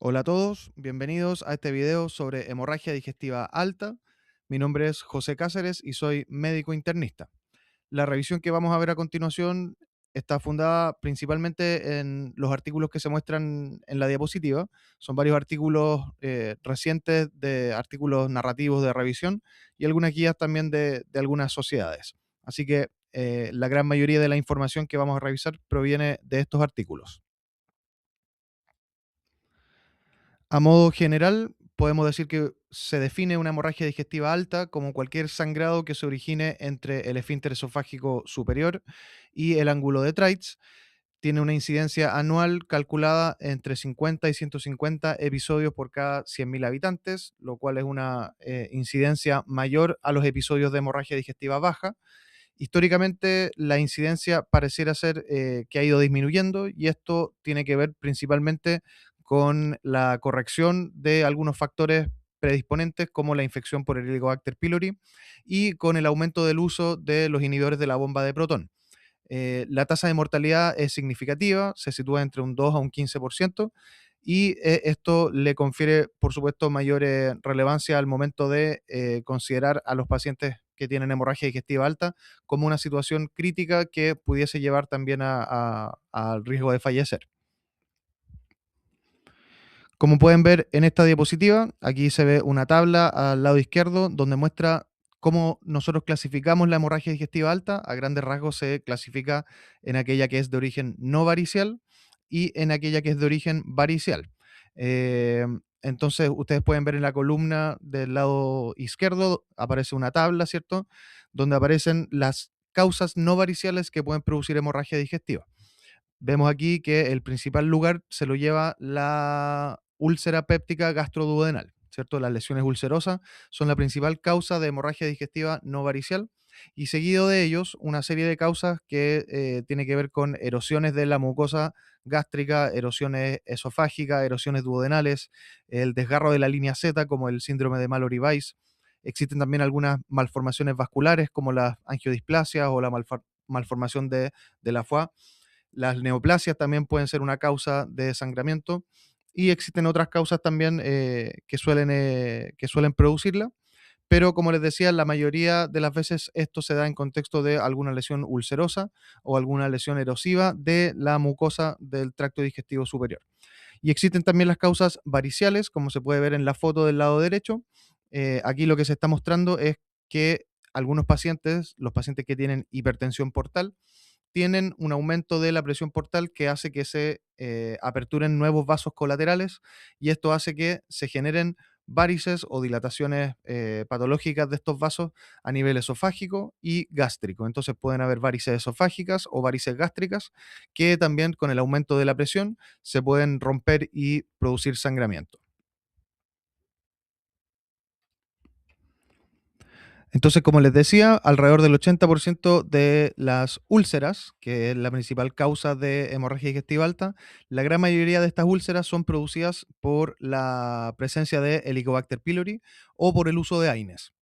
Hola a todos, bienvenidos a este video sobre hemorragia digestiva alta. Mi nombre es José Cáceres y soy médico internista. La revisión que vamos a ver a continuación está fundada principalmente en los artículos que se muestran en la diapositiva. Son varios artículos recientes de artículos narrativos de revisión y algunas guías también de algunas sociedades. Así que la gran mayoría de la información que vamos a revisar proviene de estos artículos. A modo general, podemos decir que se define una hemorragia digestiva alta como cualquier sangrado que se origine entre el esfínter esofágico superior y el ángulo de Treitz. Tiene una incidencia anual calculada entre 50 y 150 episodios por cada 100.000 habitantes, lo cual es una incidencia mayor a los episodios de hemorragia digestiva baja. Históricamente, la incidencia pareciera ser que ha ido disminuyendo y esto tiene que ver principalmente con la corrección de algunos factores predisponentes como la infección por el Helicobacter pylori y con el aumento del uso de los inhibidores de la bomba de protón. La tasa de mortalidad es significativa, se sitúa entre un 2 a un 15%, y esto le confiere, por supuesto, mayor relevancia al momento de considerar a los pacientes que tienen hemorragia digestiva alta como una situación crítica que pudiese llevar también al riesgo de fallecer. Como pueden ver en esta diapositiva, aquí se ve una tabla al lado izquierdo donde muestra cómo nosotros clasificamos la hemorragia digestiva alta. A grandes rasgos se clasifica en aquella que es de origen no varicial y en aquella que es de origen varicial. Entonces, ustedes pueden ver en la columna del lado izquierdo, aparece una tabla, ¿cierto? Donde aparecen las causas no variciales que pueden producir hemorragia digestiva. Vemos aquí que el principal lugar se lo lleva la úlcera péptica gastroduodenal, ¿cierto? Las lesiones ulcerosas son la principal causa de hemorragia digestiva no varicial y seguido de ellos una serie de causas que tiene que ver con erosiones de la mucosa gástrica, erosiones esofágicas, erosiones duodenales, el desgarro de la línea Z como el síndrome de Mallory-Weiss. Existen también algunas malformaciones vasculares como las angiodisplasias o la malformación de la foie. Las neoplasias también pueden ser una causa de desangramiento y existen otras causas también que suelen producirla, pero como les decía, la mayoría de las veces esto se da en contexto de alguna lesión ulcerosa o alguna lesión erosiva de la mucosa del tracto digestivo superior. Y existen también las causas variciales, como se puede ver en la foto del lado derecho. Aquí lo que se está mostrando es que algunos pacientes, los pacientes que tienen hipertensión portal, tienen un aumento de la presión portal que hace que se aperturen nuevos vasos colaterales y esto hace que se generen varices o dilataciones patológicas de estos vasos a nivel esofágico y gástrico. Entonces pueden haber varices esofágicas o varices gástricas que también con el aumento de la presión se pueden romper y producir sangramiento. Entonces, como les decía, alrededor del 80% de las úlceras, que es la principal causa de hemorragia digestiva alta, la gran mayoría de estas úlceras son producidas por la presencia de Helicobacter pylori o por el uso de AINES.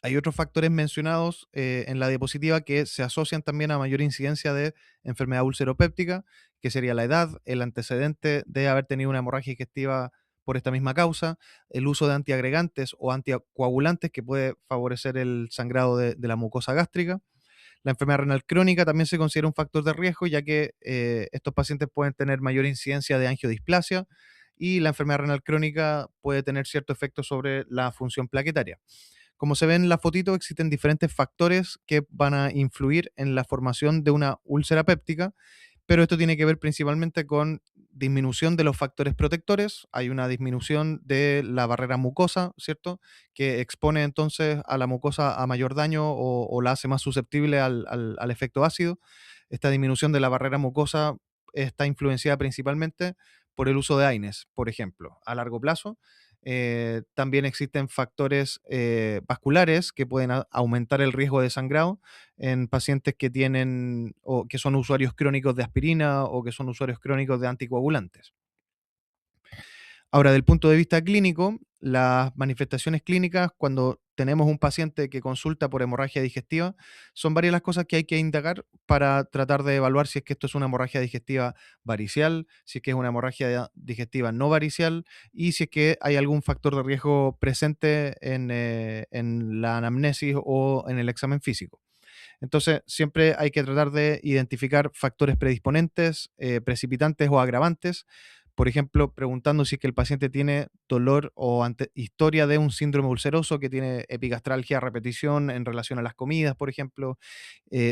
Hay otros factores mencionados en la diapositiva que se asocian también a mayor incidencia de enfermedad ulceropéptica, que sería la edad, el antecedente de haber tenido una hemorragia digestiva por esta misma causa, el uso de antiagregantes o anticoagulantes que puede favorecer el sangrado de la mucosa gástrica. La enfermedad renal crónica también se considera un factor de riesgo, ya que estos pacientes pueden tener mayor incidencia de angiodisplasia y la enfermedad renal crónica puede tener cierto efecto sobre la función plaquetaria. Como se ve en la fotito, existen diferentes factores que van a influir en la formación de una úlcera péptica, pero esto tiene que ver principalmente con disminución de los factores protectores. Hay una disminución de la barrera mucosa, ¿cierto? Que expone entonces a la mucosa a mayor daño o la hace más susceptible al efecto ácido. Esta disminución de la barrera mucosa está influenciada principalmente por el uso de AINES, por ejemplo, a largo plazo. También existen factores vasculares que pueden aumentar el riesgo de sangrado en pacientes que tienen o que son usuarios crónicos de aspirina o que son usuarios crónicos de anticoagulantes. Ahora, del punto de vista clínico, las manifestaciones clínicas, cuando tenemos un paciente que consulta por hemorragia digestiva, son varias las cosas que hay que indagar para tratar de evaluar si es que esto es una hemorragia digestiva varicial, si es que es una hemorragia digestiva no varicial y si es que hay algún factor de riesgo presente en la anamnesis o en el examen físico. Entonces, siempre hay que tratar de identificar factores predisponentes, precipitantes o agravantes. Por ejemplo, preguntando si es que el paciente tiene dolor o historia de un síndrome ulceroso, que tiene epigastralgia a repetición en relación a las comidas, por ejemplo,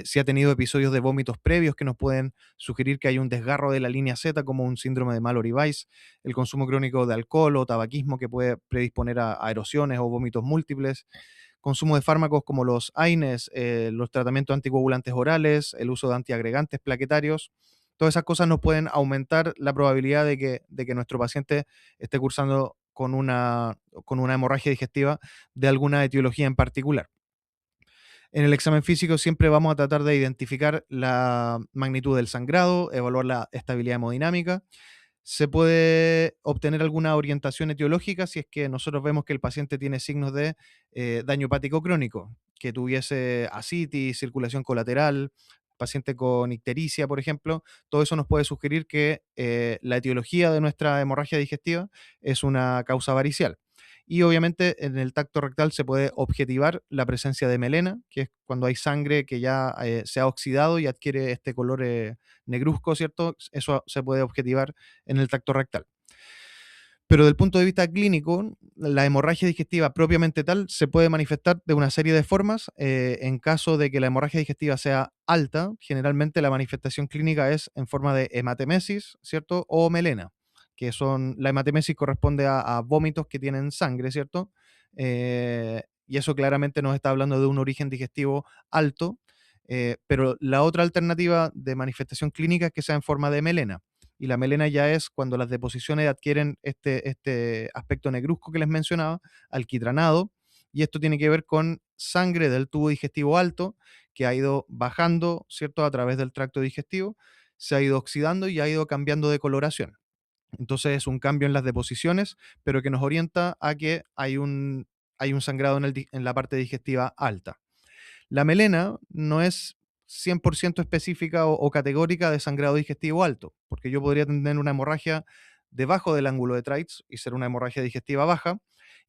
si ha tenido episodios de vómitos previos que nos pueden sugerir que hay un desgarro de la línea Z, como un síndrome de Mallory-Weiss, el consumo crónico de alcohol o tabaquismo que puede predisponer a erosiones o vómitos múltiples, consumo de fármacos como los AINES, los tratamientos anticoagulantes orales, el uso de antiagregantes plaquetarios. Todas esas cosas nos pueden aumentar la probabilidad de que nuestro paciente esté cursando con una hemorragia digestiva de alguna etiología en particular. En el examen físico siempre vamos a tratar de identificar la magnitud del sangrado, evaluar la estabilidad hemodinámica. Se puede obtener alguna orientación etiológica si es que nosotros vemos que el paciente tiene signos de daño hepático crónico, que tuviese ascitis, circulación colateral, paciente con ictericia, por ejemplo. Todo eso nos puede sugerir que la etiología de nuestra hemorragia digestiva es una causa varicial. Y obviamente en el tacto rectal se puede objetivar la presencia de melena, que es cuando hay sangre que ya se ha oxidado y adquiere este color negruzco, ¿cierto? Eso se puede objetivar en el tacto rectal. Pero desde el punto de vista clínico, la hemorragia digestiva propiamente tal se puede manifestar de una serie de formas. En caso de que la hemorragia digestiva sea alta, generalmente la manifestación clínica es en forma de hematemesis, ¿cierto? O melena, que son, la hematemesis corresponde a vómitos que tienen sangre, ¿cierto? Y eso claramente nos está hablando de un origen digestivo alto, pero la otra alternativa de manifestación clínica es que sea en forma de melena, y la melena ya es cuando las deposiciones adquieren este aspecto negruzco que les mencionaba, alquitranado, y esto tiene que ver con sangre del tubo digestivo alto que ha ido bajando, ¿cierto?, a través del tracto digestivo, se ha ido oxidando y ha ido cambiando de coloración. Entonces es un cambio en las deposiciones, pero que nos orienta a que hay un sangrado en la parte digestiva alta. La melena no es 100% específica o categórica de sangrado digestivo alto, porque yo podría tener una hemorragia debajo del ángulo de Treitz y ser una hemorragia digestiva baja,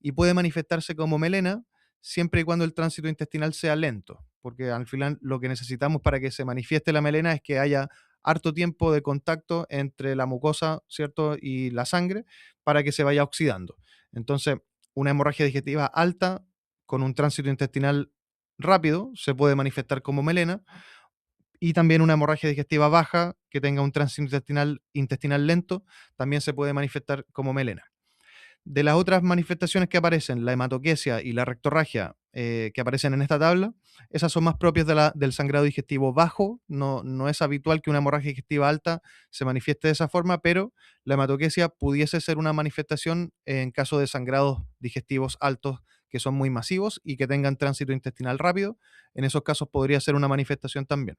y puede manifestarse como melena siempre y cuando el tránsito intestinal sea lento, porque al final lo que necesitamos para que se manifieste la melena es que haya harto tiempo de contacto entre la mucosa, ¿cierto?, y la sangre para que se vaya oxidando. Entonces, una hemorragia digestiva alta con un tránsito intestinal rápido se puede manifestar como melena, y también una hemorragia digestiva baja que tenga un tránsito intestinal lento también se puede manifestar como melena. De las otras manifestaciones que aparecen, la hematoquesia y la rectorragia, que aparecen en esta tabla, esas son más propias del sangrado digestivo bajo. No es habitual que una hemorragia digestiva alta se manifieste de esa forma, pero la hematoquesia pudiese ser una manifestación en caso de sangrados digestivos altos que son muy masivos y que tengan tránsito intestinal rápido. En esos casos podría ser una manifestación también.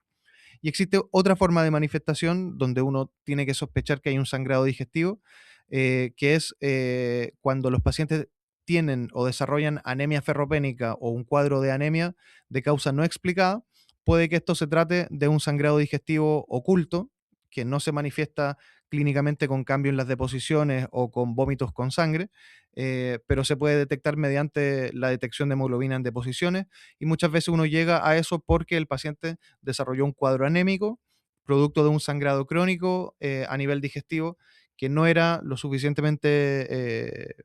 Y existe otra forma de manifestación donde uno tiene que sospechar que hay un sangrado digestivo, que es cuando los pacientes tienen o desarrollan anemia ferropénica o un cuadro de anemia de causa no explicada. Puede que esto se trate de un sangrado digestivo oculto, que no se manifiesta clínicamente con cambio en las deposiciones o con vómitos con sangre, pero se puede detectar mediante la detección de hemoglobina en deposiciones, y muchas veces uno llega a eso porque el paciente desarrolló un cuadro anémico, producto de un sangrado crónico a nivel digestivo, que no era lo suficientemente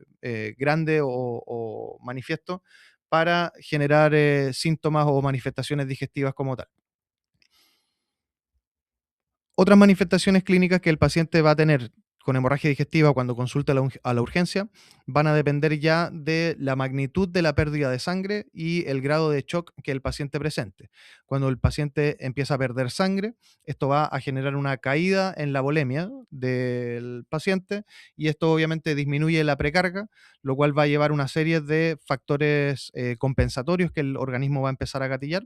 grande o manifiesto para generar síntomas o manifestaciones digestivas como tal. Otras manifestaciones clínicas que el paciente va a tener con hemorragia digestiva cuando consulta a la urgencia van a depender ya de la magnitud de la pérdida de sangre y el grado de shock que el paciente presente. Cuando el paciente empieza a perder sangre, esto va a generar una caída en la volemia del paciente, y esto obviamente disminuye la precarga, lo cual va a llevar una serie de factores compensatorios que el organismo va a empezar a gatillar.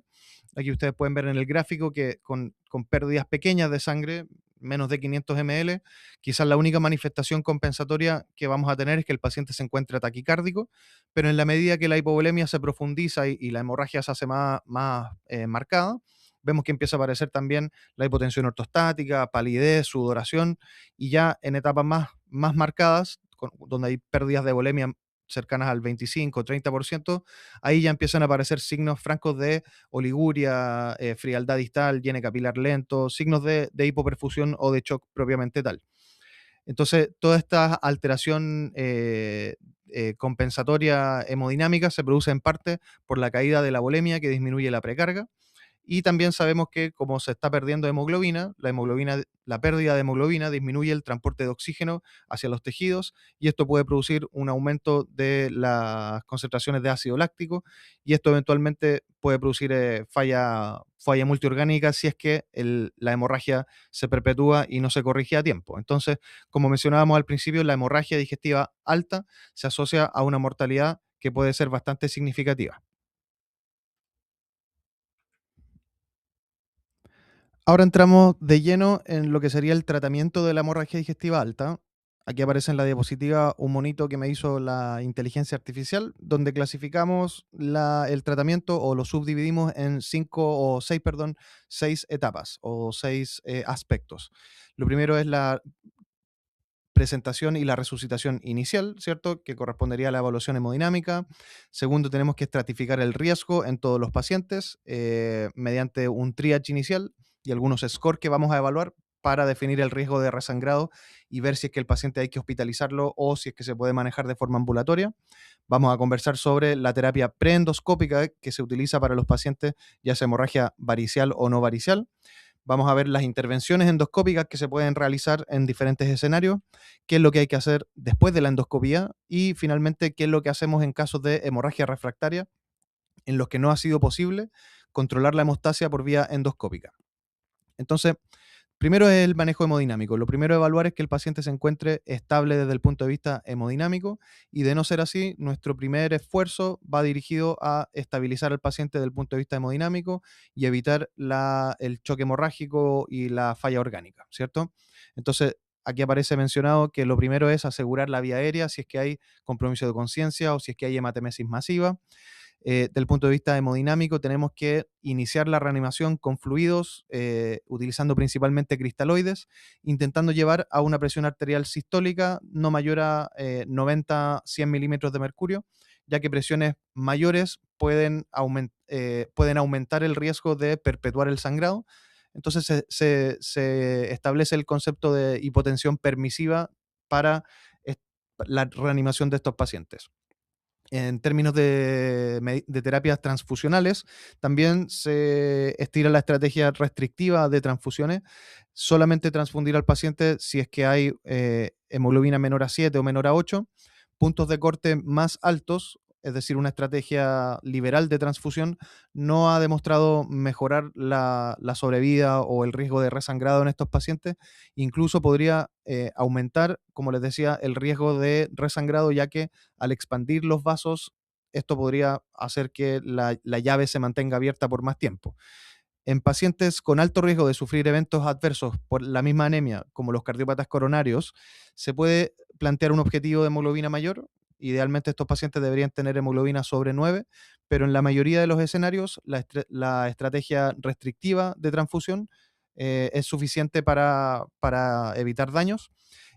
Aquí ustedes pueden ver en el gráfico que con pérdidas pequeñas de sangre, menos de 500 ml, quizás la única manifestación compensatoria que vamos a tener es que el paciente se encuentre taquicárdico, pero en la medida que la hipovolemia se profundiza y la hemorragia se hace más marcada, vemos que empieza a aparecer también la hipotensión ortostática, palidez, sudoración, y ya en etapas más marcadas, donde hay pérdidas de volemia cercanas al 25-30%, ahí ya empiezan a aparecer signos francos de oliguria, frialdad distal, llene capilar lento, signos de hipoperfusión o de shock propiamente tal. Entonces, toda esta alteración compensatoria hemodinámica se produce en parte por la caída de la volemia que disminuye la precarga, y también sabemos que como se está perdiendo hemoglobina, la pérdida de hemoglobina disminuye el transporte de oxígeno hacia los tejidos, y esto puede producir un aumento de las concentraciones de ácido láctico, y esto eventualmente puede producir falla multiorgánica si es que la hemorragia se perpetúa y no se corrige a tiempo. Entonces, como mencionábamos al principio, la hemorragia digestiva alta se asocia a una mortalidad que puede ser bastante significativa. Ahora entramos de lleno en lo que sería el tratamiento de la hemorragia digestiva alta. Aquí aparece en la diapositiva un monito que me hizo la inteligencia artificial, donde clasificamos el tratamiento o lo subdividimos en seis etapas o seis aspectos. Lo primero es la presentación y la resucitación inicial, ¿cierto? Que correspondería a la evaluación hemodinámica. Segundo, tenemos que estratificar el riesgo en todos los pacientes mediante un triage inicial y algunos scores que vamos a evaluar para definir el riesgo de resangrado y ver si es que el paciente hay que hospitalizarlo o si es que se puede manejar de forma ambulatoria. Vamos a conversar sobre la terapia preendoscópica que se utiliza para los pacientes, ya sea hemorragia varicial o no varicial. Vamos a ver las intervenciones endoscópicas que se pueden realizar en diferentes escenarios, qué es lo que hay que hacer después de la endoscopía y finalmente qué es lo que hacemos en casos de hemorragia refractaria en los que no ha sido posible controlar la hemostasia por vía endoscópica. Entonces, primero es el manejo hemodinámico. Lo primero a evaluar es que el paciente se encuentre estable desde el punto de vista hemodinámico, y de no ser así, nuestro primer esfuerzo va dirigido a estabilizar al paciente desde el punto de vista hemodinámico y evitar el choque hemorrágico y la falla orgánica, ¿cierto? Entonces, aquí aparece mencionado que lo primero es asegurar la vía aérea si es que hay compromiso de conciencia o si es que hay hematemesis masiva. Del punto de vista hemodinámico, tenemos que iniciar la reanimación con fluidos, utilizando principalmente cristaloides, intentando llevar a una presión arterial sistólica no mayor a 90-100 milímetros de mercurio, ya que presiones mayores pueden aumentar el riesgo de perpetuar el sangrado. Entonces se establece el concepto de hipotensión permisiva para la reanimación de estos pacientes. En términos de terapias transfusionales, también se estira la estrategia restrictiva de transfusiones, solamente transfundir al paciente si es que hay hemoglobina menor a 7 o menor a 8, puntos de corte más altos, es decir, una estrategia liberal de transfusión, no ha demostrado mejorar la sobrevida o el riesgo de resangrado en estos pacientes. Incluso podría aumentar, como les decía, el riesgo de resangrado, ya que al expandir los vasos, esto podría hacer que la llave se mantenga abierta por más tiempo. En pacientes con alto riesgo de sufrir eventos adversos por la misma anemia, como los cardiópatas coronarios, se puede plantear un objetivo de hemoglobina mayor. Idealmente estos pacientes deberían tener hemoglobina sobre 9, pero en la mayoría de los escenarios la estrategia restrictiva de transfusión es suficiente para evitar daños.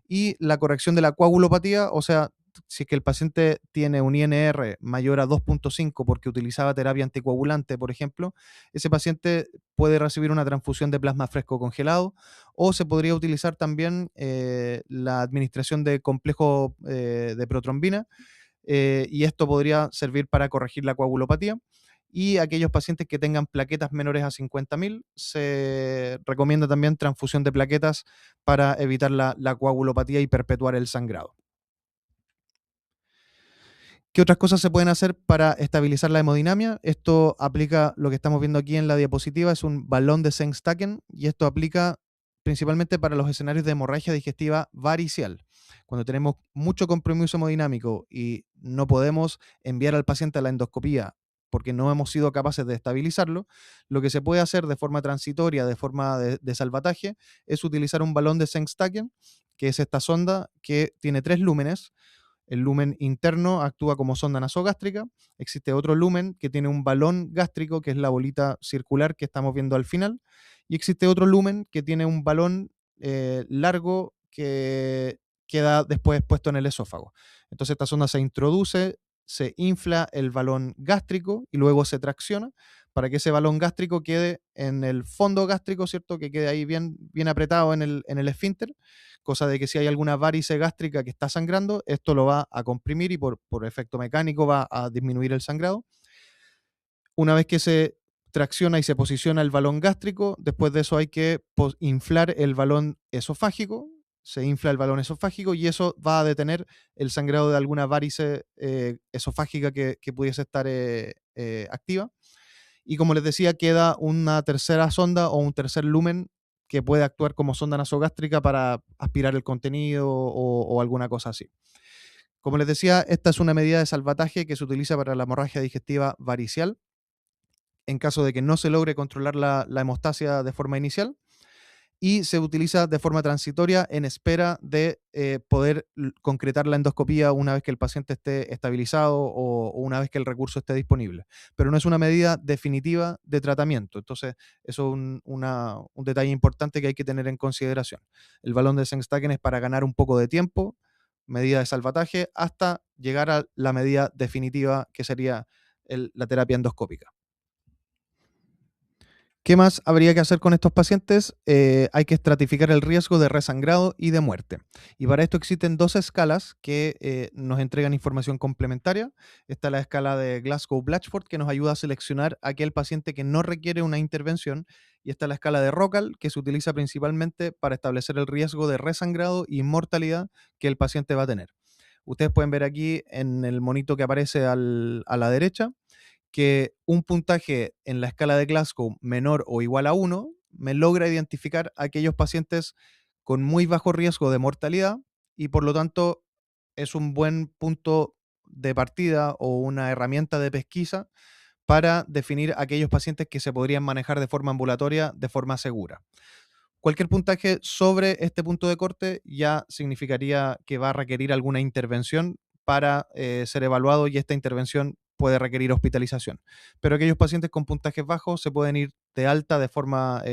Y la corrección de la coagulopatía, o sea, si es que el paciente tiene un INR mayor a 2.5 porque utilizaba terapia anticoagulante, por ejemplo, ese paciente puede recibir una transfusión de plasma fresco congelado, o se podría utilizar también la administración de complejo de protrombina, y esto podría servir para corregir la coagulopatía. Y aquellos pacientes que tengan plaquetas menores a 50.000, se recomienda también transfusión de plaquetas para evitar la coagulopatía y perpetuar el sangrado. ¿Qué otras cosas se pueden hacer para estabilizar la hemodinamia? Esto aplica, lo que estamos viendo aquí en la diapositiva, es un balón de Sengstacken, y esto aplica principalmente para los escenarios de hemorragia digestiva varicial. Cuando tenemos mucho compromiso hemodinámico y no podemos enviar al paciente a la endoscopía porque no hemos sido capaces de estabilizarlo, lo que se puede hacer de forma transitoria, de forma de salvataje, es utilizar un balón de Sengstaken, que es esta sonda que tiene 3 lúmenes. El lumen interno actúa como sonda nasogástrica. Existe otro lumen que tiene un balón gástrico, que es la bolita circular que estamos viendo al final. Y existe otro lumen que tiene un balón largo que queda después puesto en el esófago. Entonces esta sonda se introduce, se infla el balón gástrico y luego se tracciona para que ese balón gástrico quede en el fondo gástrico, ¿cierto? Que quede ahí bien, bien apretado en el esfínter, cosa de que si hay alguna varice gástrica que está sangrando, esto lo va a comprimir y por efecto mecánico va a disminuir el sangrado. Una vez que se tracciona y se posiciona el balón gástrico, después de eso hay que inflar el balón esofágico, se infla el balón esofágico y eso va a detener el sangrado de alguna varice esofágica que pudiese estar activa. Y como les decía, queda una tercera sonda o un tercer lumen que puede actuar como sonda nasogástrica para aspirar el contenido o alguna cosa así. Como les decía, esta es una medida de salvataje que se utiliza para la hemorragia digestiva varicial en caso de que no se logre controlar la hemostasia de forma inicial y se utiliza de forma transitoria en espera de poder concretar la endoscopía una vez que el paciente esté estabilizado o una vez que el recurso esté disponible. Pero no es una medida definitiva de tratamiento. Entonces, eso es un detalle importante que hay que tener en consideración. El balón de Sengstaken es para ganar un poco de tiempo, medida de salvataje, hasta llegar a la medida definitiva que sería la terapia endoscópica. ¿Qué más habría que hacer con estos pacientes? Hay que estratificar el riesgo de resangrado y de muerte. Y para esto existen 2 escalas que nos entregan información complementaria. Está la escala de Glasgow-Blatchford, que nos ayuda a seleccionar aquel paciente que no requiere una intervención. Y está la escala de Rockall, que se utiliza principalmente para establecer el riesgo de resangrado y mortalidad que el paciente va a tener. Ustedes pueden ver aquí en el monito que aparece a la derecha, que un puntaje en la escala de Glasgow menor o igual a 1 me logra identificar a aquellos pacientes con muy bajo riesgo de mortalidad y por lo tanto es un buen punto de partida o una herramienta de pesquisa para definir aquellos pacientes que se podrían manejar de forma ambulatoria de forma segura. Cualquier puntaje sobre este punto de corte ya significaría que va a requerir alguna intervención para ser evaluado y esta intervención puede requerir hospitalización. Pero aquellos pacientes con puntajes bajos se pueden ir de alta de forma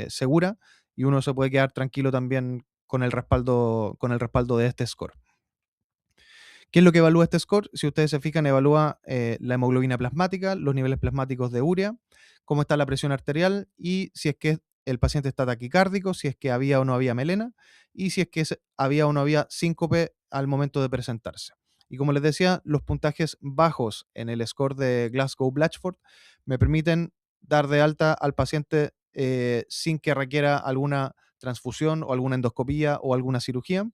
segura y uno se puede quedar tranquilo también con el respaldo de este score. ¿Qué es lo que evalúa este score? Si ustedes se fijan, evalúa la hemoglobina plasmática, los niveles plasmáticos de urea, cómo está la presión arterial y si es que el paciente está taquicárdico, si es que había o no había melena y si es que había o no había síncope al momento de presentarse. Y como les decía, los puntajes bajos en el score de Glasgow-Blatchford me permiten dar de alta al paciente sin que requiera alguna transfusión o alguna endoscopía o alguna cirugía.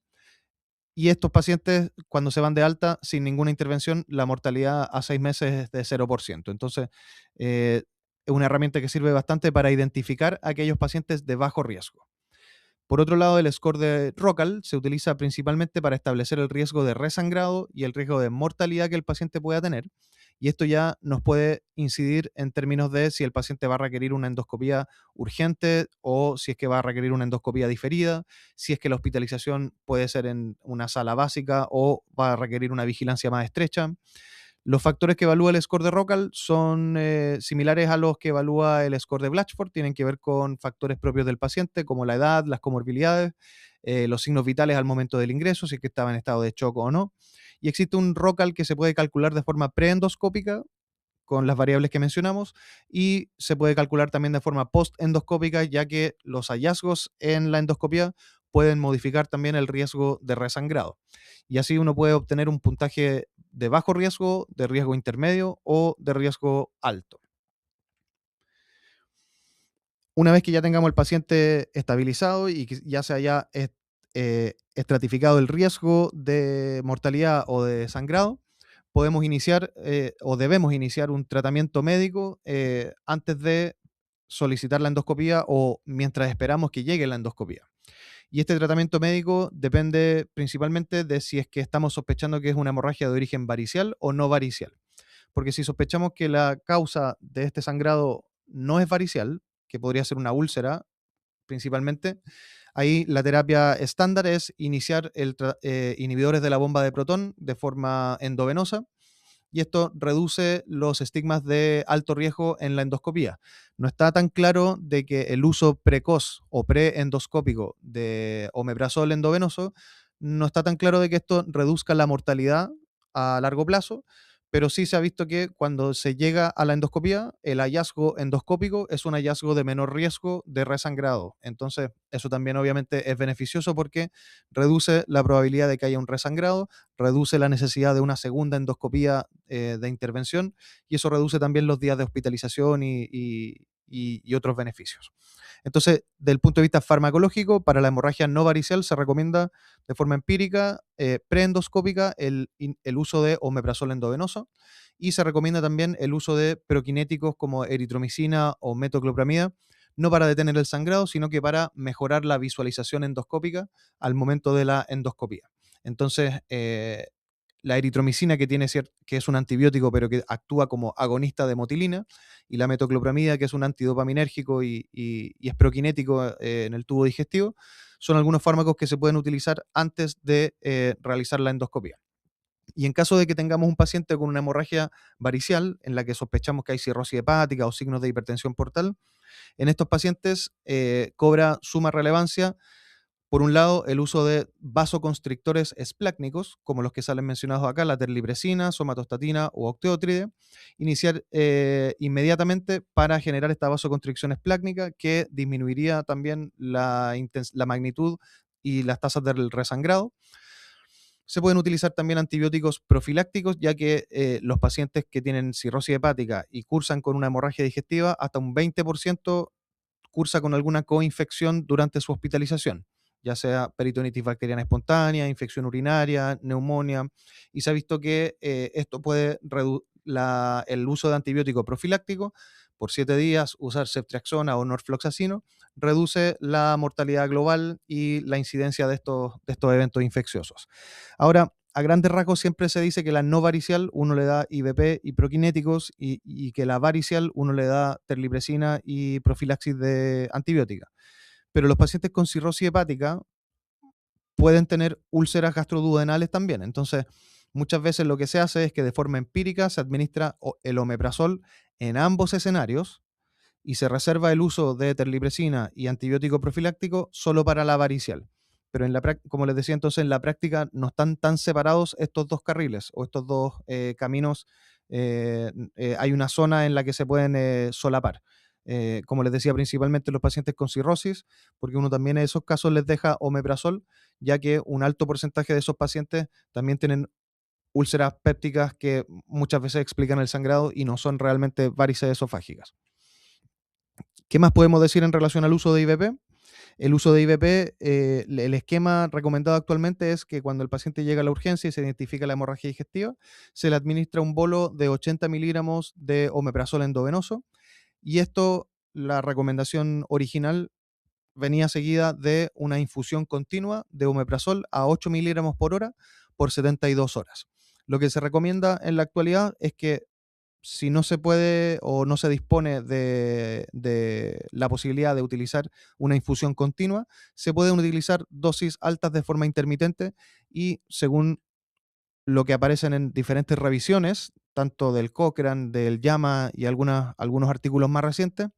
Y estos pacientes, cuando se van de alta sin ninguna intervención, la mortalidad a 6 meses es de 0%. Entonces, es una herramienta que sirve bastante para identificar a aquellos pacientes de bajo riesgo. Por otro lado, el score de Rockall se utiliza principalmente para establecer el riesgo de resangrado y el riesgo de mortalidad que el paciente pueda tener. Y esto ya nos puede incidir en términos de si el paciente va a requerir una endoscopía urgente o si es que va a requerir una endoscopía diferida, si es que la hospitalización puede ser en una sala básica o va a requerir una vigilancia más estrecha. Los factores que evalúa el score de Rockall son similares a los que evalúa el score de Blatchford, tienen que ver con factores propios del paciente, como la edad, las comorbilidades, los signos vitales al momento del ingreso, si es que estaba en estado de shock o no. Y existe un Rockall que se puede calcular de forma preendoscópica, con las variables que mencionamos, y se puede calcular también de forma postendoscópica, ya que los hallazgos en la endoscopía pueden modificar también el riesgo de resangrado. Y así uno puede obtener un puntaje de bajo riesgo, de riesgo intermedio o de riesgo alto. Una vez que ya tengamos el paciente estabilizado y que ya se haya estratificado el riesgo de mortalidad o de sangrado, podemos iniciar o debemos iniciar un tratamiento médico antes de solicitar la endoscopía o mientras esperamos que llegue la endoscopía. Y este tratamiento médico depende principalmente de si es que estamos sospechando que es una hemorragia de origen varicial o no varicial. porque si sospechamos que la causa de este sangrado no es varicial, que podría ser una úlcera principalmente, ahí la terapia estándar es iniciar inhibidores de la bomba de protón de forma endovenosa, y esto reduce los estigmas de alto riesgo en la endoscopía. No está tan claro de que el uso precoz o preendoscópico de omeprazol endovenoso, no está tan claro de que esto reduzca la mortalidad a largo plazo, pero sí se ha visto que cuando se llega a la endoscopía, el hallazgo endoscópico es un hallazgo de menor riesgo de resangrado. Entonces, eso también obviamente es beneficioso porque reduce la probabilidad de que haya un resangrado, reduce la necesidad de una segunda endoscopía de intervención, y eso reduce también los días de hospitalización y otros beneficios. Entonces, desde el punto de vista farmacológico, para la hemorragia no varicial se recomienda de forma empírica, preendoscópica, el uso de omeprazol endovenoso, y se recomienda también el uso de proquinéticos como eritromicina o metoclopramida, no para detener el sangrado, sino que para mejorar la visualización endoscópica al momento de la endoscopía. Entonces, la eritromicina, que es un antibiótico, pero que actúa como agonista de motilina, y la metoclopramida, que es un antidopaminérgico y es prokinético en el tubo digestivo, son algunos fármacos que se pueden utilizar antes de realizar la endoscopia. Y en caso de que tengamos un paciente con una hemorragia varicial, en la que sospechamos que hay cirrosis hepática o signos de hipertensión portal, en estos pacientes cobra suma relevancia, por un lado, el uso de vasoconstrictores esplácnicos, como los que salen mencionados acá, la terlipresina, somatostatina o octeótride, iniciar inmediatamente para generar esta vasoconstricción esplácnica, que disminuiría también la magnitud y las tasas del resangrado. Se pueden utilizar también antibióticos profilácticos, ya que los pacientes que tienen cirrosis hepática y cursan con una hemorragia digestiva, hasta un 20% cursa con alguna coinfección durante su hospitalización, ya sea peritonitis bacteriana espontánea, infección urinaria, neumonía, y se ha visto que esto puede reducir el uso de antibiótico profiláctico por 7 días, usar ceftriaxona o norfloxacino, reduce la mortalidad global y la incidencia de estos eventos infecciosos. Ahora, a grandes rasgos siempre se dice que la no varicial uno le da IVP y proquinéticos, y que la varicial uno le da terlipresina y profilaxis de antibiótica. Pero los pacientes con cirrosis hepática pueden tener úlceras gastroduodenales también. Entonces, muchas veces lo que se hace es que de forma empírica se administra el omeprazol en ambos escenarios, y se reserva el uso de terlipresina y antibiótico profiláctico solo para la varicial. Pero como les decía entonces, en la práctica no están tan separados estos dos carriles o estos dos caminos. Hay una zona en la que se pueden solapar. Como les decía, principalmente los pacientes con cirrosis, porque uno también en esos casos les deja omeprazol, ya que un alto porcentaje de esos pacientes también tienen úlceras pépticas que muchas veces explican el sangrado y no son realmente varices esofágicas. ¿Qué más podemos decir en relación al uso de IVP? El uso de IVP, el esquema recomendado actualmente es que cuando el paciente llega a la urgencia y se identifica la hemorragia digestiva, se le administra un bolo de 80 miligramos de omeprazol endovenoso, y esto, la recomendación original, venía seguida de una infusión continua de omeprazol a 8 miligramos por hora por 72 horas. Lo que se recomienda en la actualidad es que, si no se puede o no se dispone de la posibilidad de utilizar una infusión continua, se pueden utilizar dosis altas de forma intermitente, y según lo que aparecen en diferentes revisiones, tanto del Cochrane, del JAMA y algunos artículos más recientes,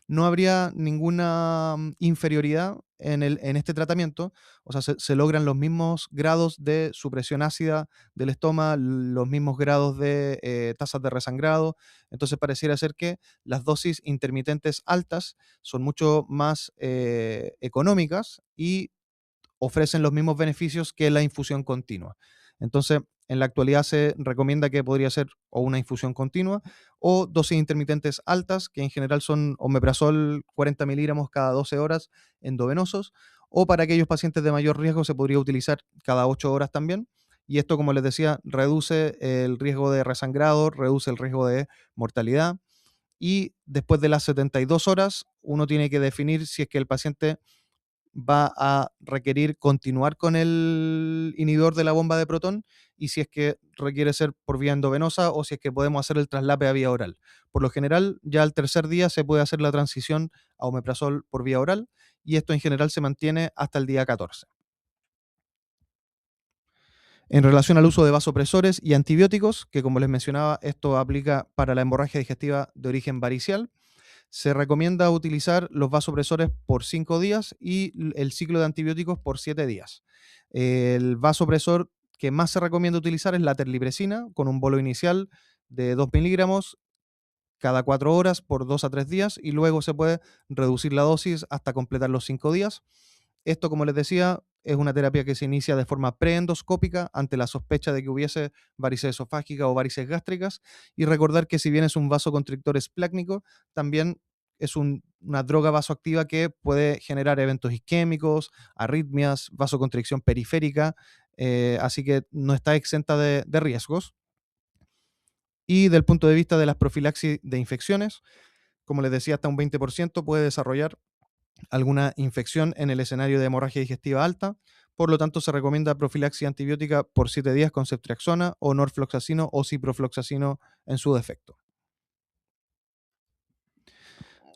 no habría ninguna inferioridad en este tratamiento. O sea, se logran los mismos grados de supresión ácida del estómago, los mismos grados de tasas de resangrado. Entonces pareciera ser que las dosis intermitentes altas son mucho más económicas y ofrecen los mismos beneficios que la infusión continua. Entonces, en la actualidad se recomienda que podría ser o una infusión continua o dosis intermitentes altas, que en general son omeprazol 40 miligramos cada 12 horas endovenosos, o para aquellos pacientes de mayor riesgo se podría utilizar cada 8 horas también. Y esto, como les decía, reduce el riesgo de resangrado, reduce el riesgo de mortalidad, y después de las 72 horas uno tiene que definir si es que el paciente va a requerir continuar con el inhibidor de la bomba de protón y si es que requiere ser por vía endovenosa o si es que podemos hacer el traslape a vía oral. Por lo general, ya al tercer día se puede hacer la transición a omeprazol por vía oral y esto en general se mantiene hasta el día 14. En relación al uso de vasopresores y antibióticos, que como les mencionaba, esto aplica para la hemorragia digestiva de origen varicial, se recomienda utilizar los vasopresores por 5 días y el ciclo de antibióticos por 7 días. El vasopresor que más se recomienda utilizar es la terlipresina, con un bolo inicial de 2 miligramos cada 4 horas por 2 a 3 días y luego se puede reducir la dosis hasta completar los 5 días. Esto, como les decía, es una terapia que se inicia de forma preendoscópica ante la sospecha de que hubiese varices esofágicas o varices gástricas y recordar que si bien es un vasoconstrictor esplácnico, también es una droga vasoactiva que puede generar eventos isquémicos, arritmias, vasoconstricción periférica, así que no está exenta de riesgos. Y del punto de vista de las profilaxis de infecciones, como les decía, hasta un 20% puede desarrollar alguna infección en el escenario de hemorragia digestiva alta. Por lo tanto, se recomienda profilaxis antibiótica por 7 días con ceftriaxona o norfloxacino o ciprofloxacino en su defecto.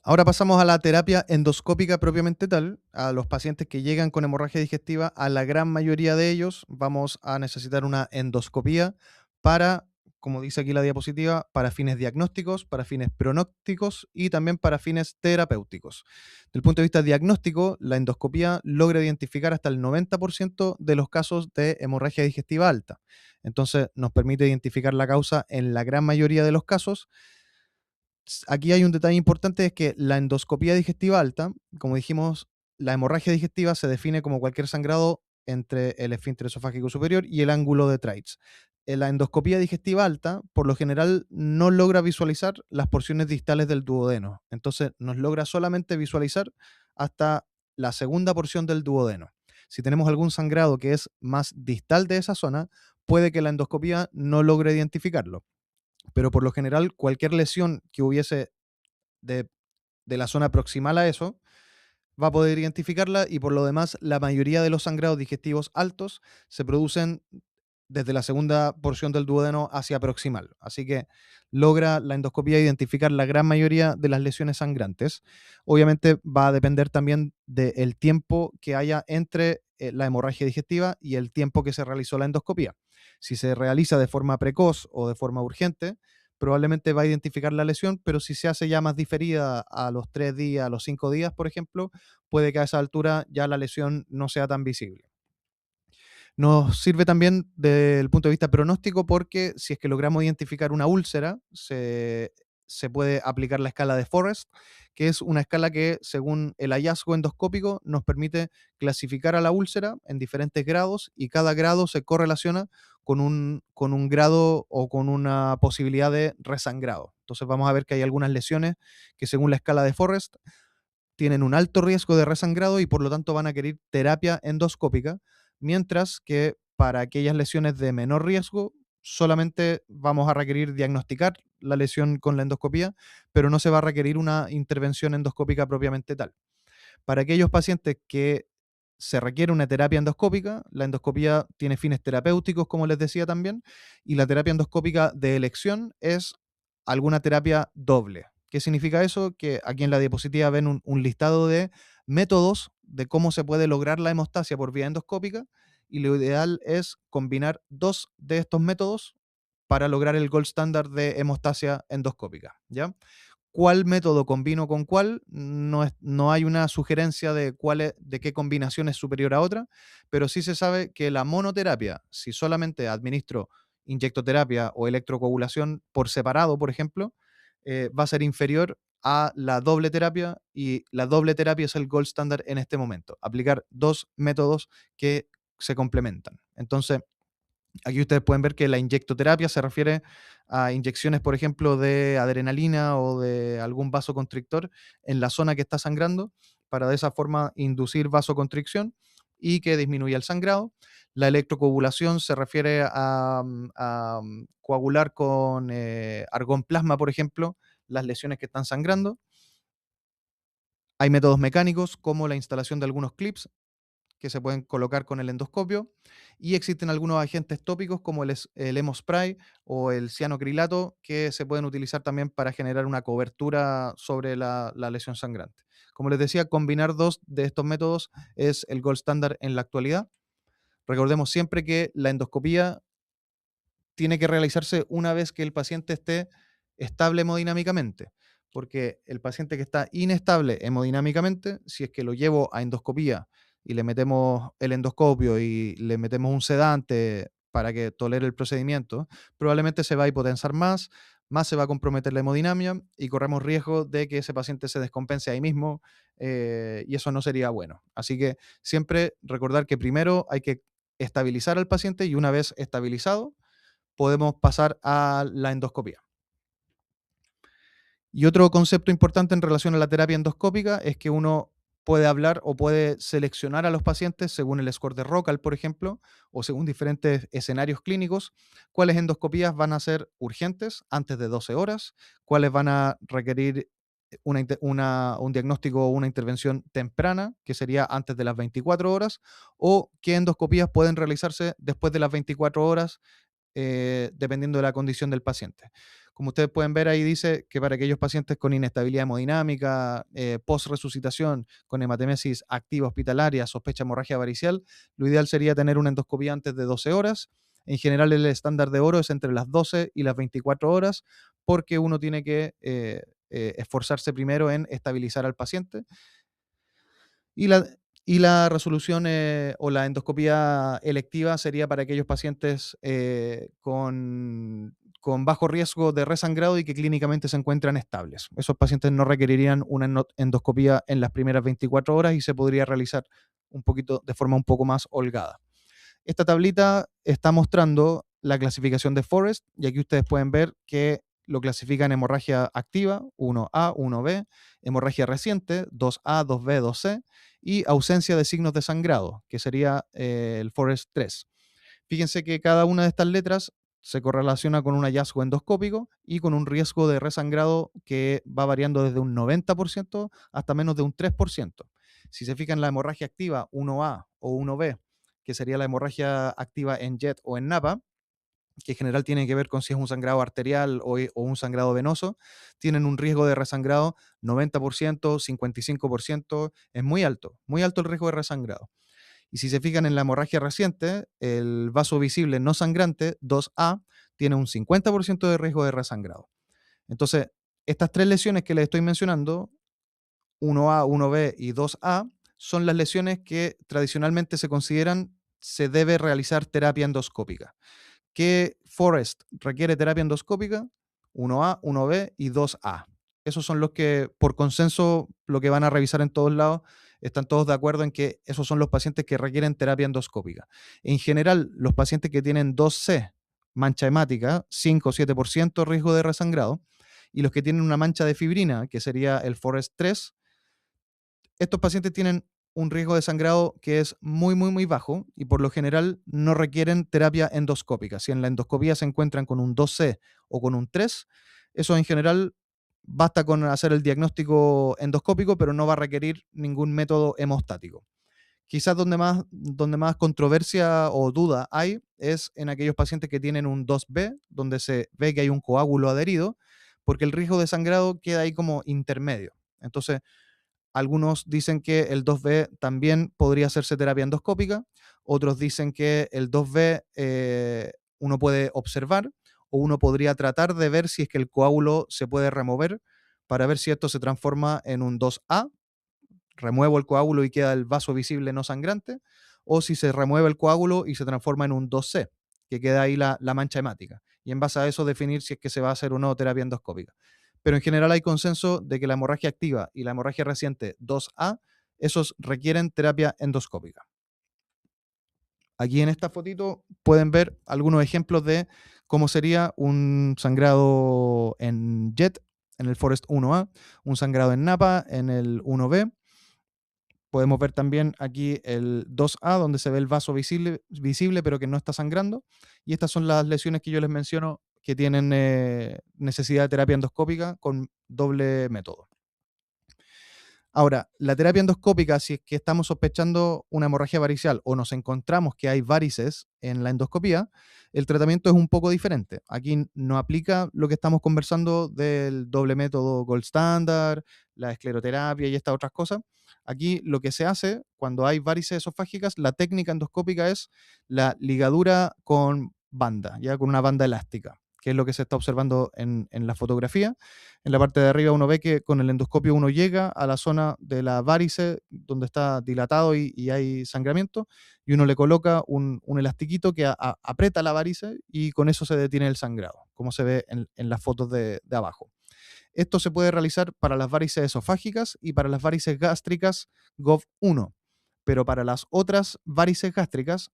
Ahora pasamos a la terapia endoscópica propiamente tal. A los pacientes que llegan con hemorragia digestiva, a la gran mayoría de ellos vamos a necesitar una endoscopía para, como dice aquí la diapositiva, para fines diagnósticos, para fines pronósticos y también para fines terapéuticos. Desde el punto de vista diagnóstico, la endoscopía logra identificar hasta el 90% de los casos de hemorragia digestiva alta. Entonces, nos permite identificar la causa en la gran mayoría de los casos. Aquí hay un detalle importante, es que la endoscopía digestiva alta, como dijimos, la hemorragia digestiva se define como cualquier sangrado entre el esfínter esofágico superior y el ángulo de Treitz. La endoscopía digestiva alta, por lo general, no logra visualizar las porciones distales del duodeno. Entonces, nos logra solamente visualizar hasta la segunda porción del duodeno. Si tenemos algún sangrado que es más distal de esa zona, puede que la endoscopía no logre identificarlo, pero por lo general cualquier lesión que hubiese de, de la zona proximal a eso va a poder identificarla y por lo demás la mayoría de los sangrados digestivos altos se producen desde la segunda porción del duodeno hacia proximal. Así que logra la endoscopía identificar la gran mayoría de las lesiones sangrantes. Obviamente va a depender también del tiempo que haya entre la hemorragia digestiva y el tiempo que se realizó la endoscopía. Si se realiza de forma precoz o de forma urgente, probablemente va a identificar la lesión, pero si se hace ya más diferida a los 3 días, a los 5 días, por ejemplo, puede que a esa altura ya la lesión no sea tan visible. Nos sirve también del punto de vista pronóstico porque si es que logramos identificar una úlcera, se puede aplicar la escala de Forrest, que es una escala que, según el hallazgo endoscópico, nos permite clasificar a la úlcera en diferentes grados y cada grado se correlaciona con un grado o con una posibilidad de resangrado. Entonces vamos a ver que hay algunas lesiones que, según la escala de Forrest, tienen un alto riesgo de resangrado y por lo tanto van a querer terapia endoscópica, mientras que para aquellas lesiones de menor riesgo solamente vamos a requerir diagnosticar la lesión con la endoscopía, pero no se va a requerir una intervención endoscópica propiamente tal. Para aquellos pacientes que se requiere una terapia endoscópica, la endoscopía tiene fines terapéuticos, como les decía también, y la terapia endoscópica de elección es alguna terapia doble. ¿Qué significa eso? Que aquí en la diapositiva ven un listado de métodos de cómo se puede lograr la hemostasia por vía endoscópica y lo ideal es combinar dos de estos métodos para lograr el gold standard de hemostasia endoscópica, ¿ya? ¿Cuál método combino con cuál? No hay una sugerencia de qué combinación es superior a otra, pero sí se sabe que la monoterapia, si solamente administro inyectoterapia o electrocoagulación por separado, por ejemplo, va a ser inferior a la doble terapia y la doble terapia es el gold standard en este momento. Aplicar dos métodos que se complementan. Entonces, aquí ustedes pueden ver que la inyectoterapia se refiere a inyecciones, por ejemplo, de adrenalina o de algún vasoconstrictor en la zona que está sangrando para de esa forma inducir vasoconstricción y que disminuya el sangrado. La electrocoagulación se refiere a coagular con argón plasma, por ejemplo, las lesiones que están sangrando. Hay métodos mecánicos como la instalación de algunos clips que se pueden colocar con el endoscopio y existen algunos agentes tópicos como el hemospray o el cianocrilato que se pueden utilizar también para generar una cobertura sobre la lesión sangrante. Como les decía, combinar dos de estos métodos es el gold standard en la actualidad. Recordemos siempre que la endoscopía tiene que realizarse una vez que el paciente esté estable hemodinámicamente, porque el paciente que está inestable hemodinámicamente, si es que lo llevo a endoscopía y le metemos el endoscopio y le metemos un sedante para que tolere el procedimiento, probablemente se va a hipotensar más se va a comprometer la hemodinamia y corremos riesgo de que ese paciente se descompense ahí mismo y eso no sería bueno. Así que siempre recordar que primero hay que estabilizar al paciente y una vez estabilizado, podemos pasar a la endoscopía. Y otro concepto importante en relación a la terapia endoscópica es que uno puede hablar o puede seleccionar a los pacientes según el score de Rocal, por ejemplo, o según diferentes escenarios clínicos, cuáles endoscopías van a ser urgentes antes de 12 horas, cuáles van a requerir un diagnóstico o una intervención temprana, que sería antes de las 24 horas, o qué endoscopías pueden realizarse después de las 24 horas dependiendo de la condición del paciente. Como ustedes pueden ver ahí dice que para aquellos pacientes con inestabilidad hemodinámica, post-resucitación, con hematemesis activa hospitalaria, sospecha hemorragia varicial, lo ideal sería tener una endoscopía antes de 12 horas. En general el estándar de oro es entre las 12 y las 24 horas porque uno tiene que esforzarse primero en estabilizar al paciente y la resolución o la endoscopía electiva sería para aquellos pacientes con bajo riesgo de resangrado y que clínicamente se encuentran estables. Esos pacientes no requerirían una endoscopía en las primeras 24 horas y se podría realizar de forma un poco más holgada. Esta tablita está mostrando la clasificación de Forrest y aquí ustedes pueden ver que lo clasifican en hemorragia activa, 1A, 1B, hemorragia reciente, 2A, 2B, 2C, y ausencia de signos de sangrado, que sería el Forrest 3. Fíjense que cada una de estas letras se correlaciona con un hallazgo endoscópico y con un riesgo de resangrado que va variando desde un 90% hasta menos de un 3%. Si se fijan, la hemorragia activa 1A o 1B, que sería la hemorragia activa en JET o en NAPA, que en general tiene que ver con si es un sangrado arterial o un sangrado venoso, tienen un riesgo de resangrado 90%, 55%, es muy alto el riesgo de resangrado. Y si se fijan en la hemorragia reciente, el vaso visible no sangrante, 2A, tiene un 50% de riesgo de resangrado. Entonces, estas tres lesiones que les estoy mencionando, 1A, 1B y 2A, son las lesiones que tradicionalmente se consideran se debe realizar terapia endoscópica. ¿Qué Forest requiere terapia endoscópica? 1A, 1B y 2A. Esos son los que, por consenso, lo que van a revisar en todos lados, están todos de acuerdo en que esos son los pacientes que requieren terapia endoscópica. En general, los pacientes que tienen 2C, mancha hemática, 5 o 7% riesgo de resangrado, y los que tienen una mancha de fibrina, que sería el Forest 3, estos pacientes tienen un riesgo de sangrado que es muy bajo y por lo general no requieren terapia endoscópica. Si en la endoscopía se encuentran con un 2C o con un 3, eso en general basta con hacer el diagnóstico endoscópico, pero no va a requerir ningún método hemostático. Quizás donde más controversia o duda hay es en aquellos pacientes que tienen un 2B, donde se ve que hay un coágulo adherido, porque el riesgo de sangrado queda ahí como intermedio. Entonces, algunos dicen que el 2B también podría hacerse terapia endoscópica, otros dicen que el 2B uno puede observar o uno podría tratar de ver si es que el coágulo se puede remover para ver si esto se transforma en un 2A, remuevo el coágulo y queda el vaso visible no sangrante, o si se remueve el coágulo y se transforma en un 2C, que queda ahí la mancha hemática. Y en base a eso definir si es que se va a hacer o no terapia endoscópica. Pero en general hay consenso de que la hemorragia activa y la hemorragia reciente 2A, esos requieren terapia endoscópica. Aquí en esta fotito pueden ver algunos ejemplos de cómo sería un sangrado en JET, en el Forest 1A, un sangrado en NAPA, en el 1B. Podemos ver también aquí el 2A, donde se ve el vaso visible pero que no está sangrando. Y estas son las lesiones que yo les menciono que tienen necesidad de terapia endoscópica con doble método. Ahora, la terapia endoscópica, si es que estamos sospechando una hemorragia varicial o nos encontramos que hay varices en la endoscopía, el tratamiento es un poco diferente. Aquí no aplica lo que estamos conversando del doble método Gold Standard, la escleroterapia y estas otras cosas. Aquí lo que se hace cuando hay varices esofágicas, la técnica endoscópica es la ligadura con banda, ya con una banda elástica, que es lo que se está observando en la fotografía. En la parte de arriba uno ve que con el endoscopio uno llega a la zona de la varice donde está dilatado y hay sangramiento, y uno le coloca un elastiquito que aprieta la varice y con eso se detiene el sangrado, como se ve en las fotos de abajo. Esto se puede realizar para las varices esofágicas y para las varices gástricas GOV1, pero para las otras varices gástricas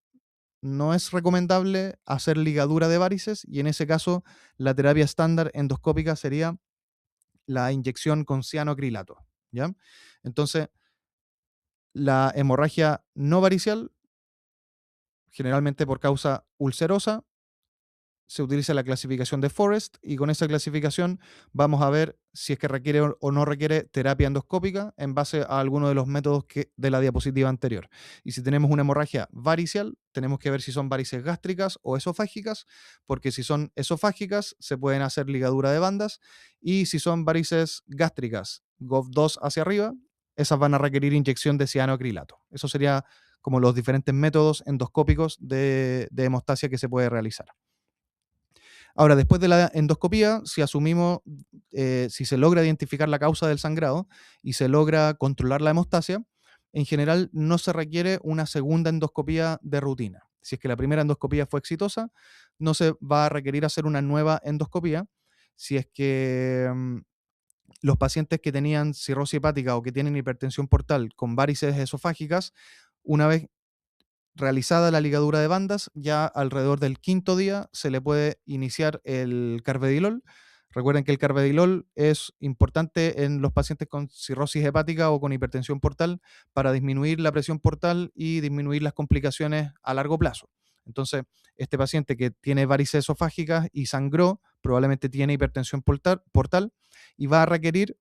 no es recomendable hacer ligadura de varices, y en ese caso la terapia estándar endoscópica sería la inyección con cianoacrilato, ¿ya? Entonces, la hemorragia no varicial, generalmente por causa ulcerosa, se utiliza la clasificación de Forrest, y con esa clasificación vamos a ver si es que requiere o no requiere terapia endoscópica en base a alguno de los métodos de la diapositiva anterior. Y si tenemos una hemorragia varicial, tenemos que ver si son varices gástricas o esofágicas, porque si son esofágicas se pueden hacer ligadura de bandas, y si son varices gástricas GOV2 hacia arriba, esas van a requerir inyección de cianoacrilato. Eso sería como los diferentes métodos endoscópicos de hemostasia que se puede realizar. Ahora, después de la endoscopía, si asumimos, si se logra identificar la causa del sangrado y se logra controlar la hemostasia, en general no se requiere una segunda endoscopía de rutina. Si es que la primera endoscopía fue exitosa, no se va a requerir hacer una nueva endoscopía. Si es que los pacientes que tenían cirrosis hepática o que tienen hipertensión portal con varices esofágicas, una vez realizada la ligadura de bandas, ya alrededor del quinto día se le puede iniciar el carvedilol. Recuerden que el carvedilol es importante en los pacientes con cirrosis hepática o con hipertensión portal para disminuir la presión portal y disminuir las complicaciones a largo plazo. Entonces, este paciente que tiene varices esofágicas y sangró, probablemente tiene hipertensión portal y va a requerir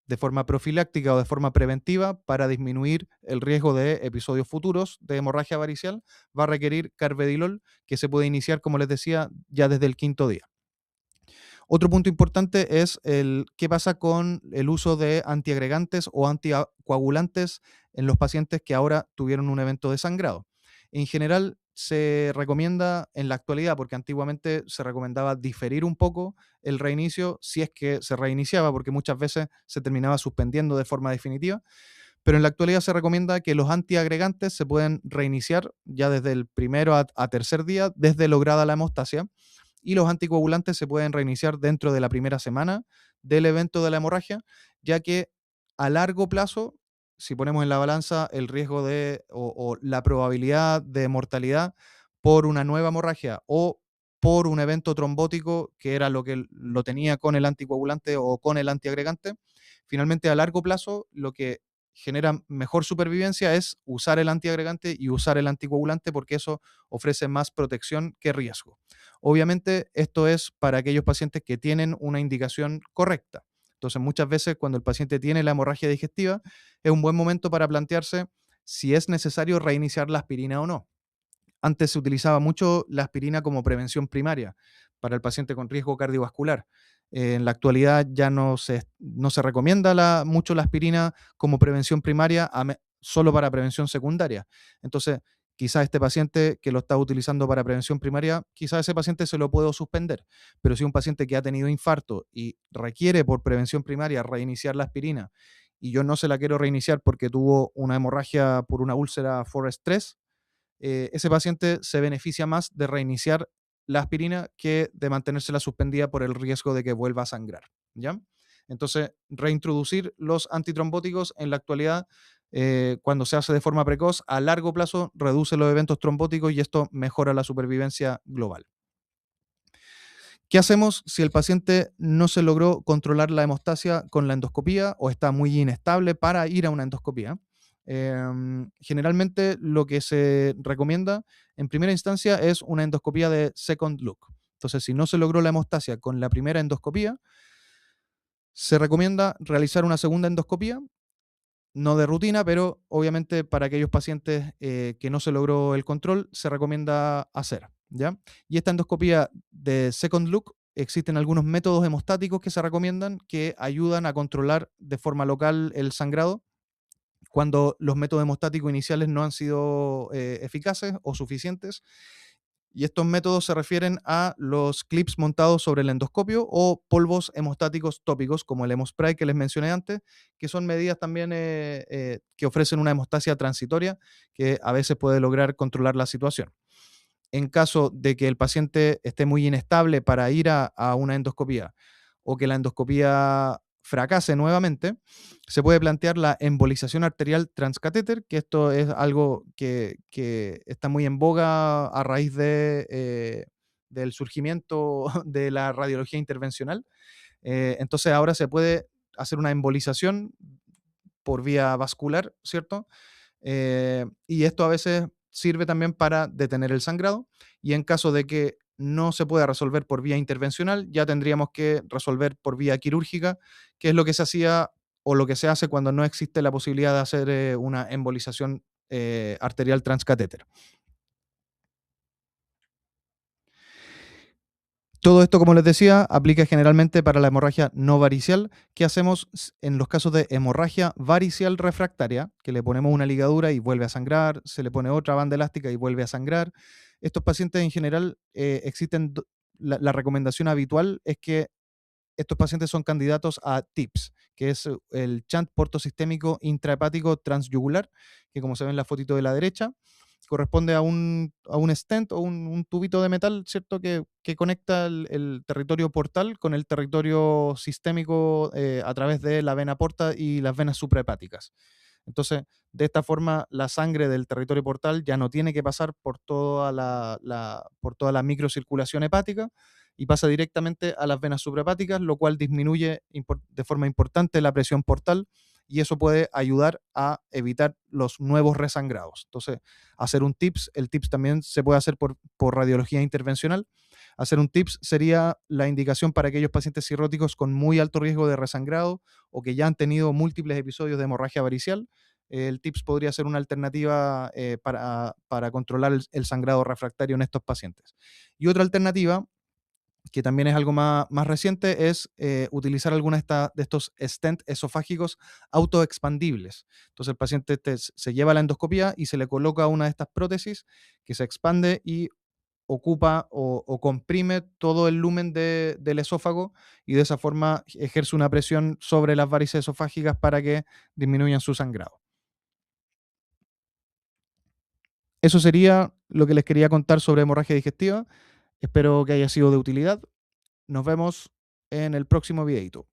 de forma profiláctica o de forma preventiva para disminuir el riesgo de episodios futuros de hemorragia varicial, va a requerir carvedilol, que se puede iniciar, como les decía, ya desde el quinto día. Otro punto importante es qué pasa con el uso de antiagregantes o anticoagulantes en los pacientes que ahora tuvieron un evento de sangrado. En general, se recomienda en la actualidad, porque antiguamente se recomendaba diferir un poco el reinicio si es que se reiniciaba, porque muchas veces se terminaba suspendiendo de forma definitiva, pero en la actualidad se recomienda que los antiagregantes se pueden reiniciar ya desde el primero a tercer día, desde lograda la hemostasia, y los anticoagulantes se pueden reiniciar dentro de la primera semana del evento de la hemorragia, ya que a largo plazo, si ponemos en la balanza el riesgo o la probabilidad de mortalidad por una nueva hemorragia o por un evento trombótico, que era lo que lo tenía con el anticoagulante o con el antiagregante, finalmente a largo plazo lo que genera mejor supervivencia es usar el antiagregante y usar el anticoagulante, porque eso ofrece más protección que riesgo. Obviamente, esto es para aquellos pacientes que tienen una indicación correcta. Entonces, muchas veces cuando el paciente tiene la hemorragia digestiva, es un buen momento para plantearse si es necesario reiniciar la aspirina o no. Antes se utilizaba mucho la aspirina como prevención primaria para el paciente con riesgo cardiovascular. En la actualidad ya no se recomienda mucho la aspirina como prevención primaria, solo para prevención secundaria. Entonces, quizás este paciente que lo está utilizando para prevención primaria, quizás ese paciente se lo puedo suspender. Pero si un paciente que ha tenido infarto y requiere por prevención primaria reiniciar la aspirina, y yo no se la quiero reiniciar porque tuvo una hemorragia por una úlcera Forest 3, ese paciente se beneficia más de reiniciar la aspirina que de mantenérsela suspendida por el riesgo de que vuelva a sangrar, ¿ya? Entonces, reintroducir los antitrombóticos en la actualidad, cuando se hace de forma precoz, a largo plazo reduce los eventos trombóticos y esto mejora la supervivencia global. ¿Qué hacemos si el paciente no se logró controlar la hemostasia con la endoscopía o está muy inestable para ir a una endoscopía? Generalmente lo que se recomienda en primera instancia es una endoscopía de second look. Entonces, si no se logró la hemostasia con la primera endoscopía, se recomienda realizar una segunda endoscopía no de rutina, pero obviamente para aquellos pacientes que no se logró el control, se recomienda hacer, ¿ya? Y esta endoscopía de second look, existen algunos métodos hemostáticos que se recomiendan que ayudan a controlar de forma local el sangrado cuando los métodos hemostáticos iniciales no han sido eficaces o suficientes. Y estos métodos se refieren a los clips montados sobre el endoscopio o polvos hemostáticos tópicos, como el Hemospray que les mencioné antes, que son medidas también que ofrecen una hemostasia transitoria que a veces puede lograr controlar la situación. En caso de que el paciente esté muy inestable para ir a una endoscopía o que la endoscopía fracase nuevamente, se puede plantear la embolización arterial transcatéter, que esto es algo que está muy en boga a raíz del surgimiento de la radiología intervencional. Entonces ahora se puede hacer una embolización por vía vascular, ¿cierto? Y esto a veces sirve también para detener el sangrado y en caso de que no se pueda resolver por vía intervencional, ya tendríamos que resolver por vía quirúrgica, que es lo que se hacía o lo que se hace cuando no existe la posibilidad de hacer una embolización arterial transcatéter. Todo esto, como les decía, aplica generalmente para la hemorragia no varicial. ¿Qué hacemos en los casos de hemorragia varicial refractaria? Que le ponemos una ligadura y vuelve a sangrar, se le pone otra banda elástica y vuelve a sangrar. Estos pacientes en general existen, la recomendación habitual es que estos pacientes son candidatos a TIPS, que es el shunt portosistémico intrahepático transyugular, que como se ve en la fotito de la derecha, corresponde a un stent o un tubito de metal, ¿cierto? Que conecta el territorio portal con el territorio sistémico a través de la vena porta y las venas suprahepáticas. Entonces, de esta forma, la sangre del territorio portal ya no tiene que pasar por toda la microcirculación hepática y pasa directamente a las venas suprahepáticas, lo cual disminuye de forma importante la presión portal y eso puede ayudar a evitar los nuevos resangrados. Entonces, hacer un TIPS, el TIPS también se puede hacer por radiología intervencional. Hacer un TIPS sería la indicación para aquellos pacientes cirróticos con muy alto riesgo de resangrado o que ya han tenido múltiples episodios de hemorragia varicial. El TIPS podría ser una alternativa para controlar el sangrado refractario en estos pacientes. Y otra alternativa que también es algo más reciente, es utilizar alguna de estos stent esofágicos autoexpandibles. Entonces el paciente se lleva la endoscopía y se le coloca una de estas prótesis que se expande y ocupa o comprime todo el lumen del esófago y de esa forma ejerce una presión sobre las varices esofágicas para que disminuyan su sangrado. Eso sería lo que les quería contar sobre hemorragia digestiva. Espero que haya sido de utilidad. Nos vemos en el próximo videito.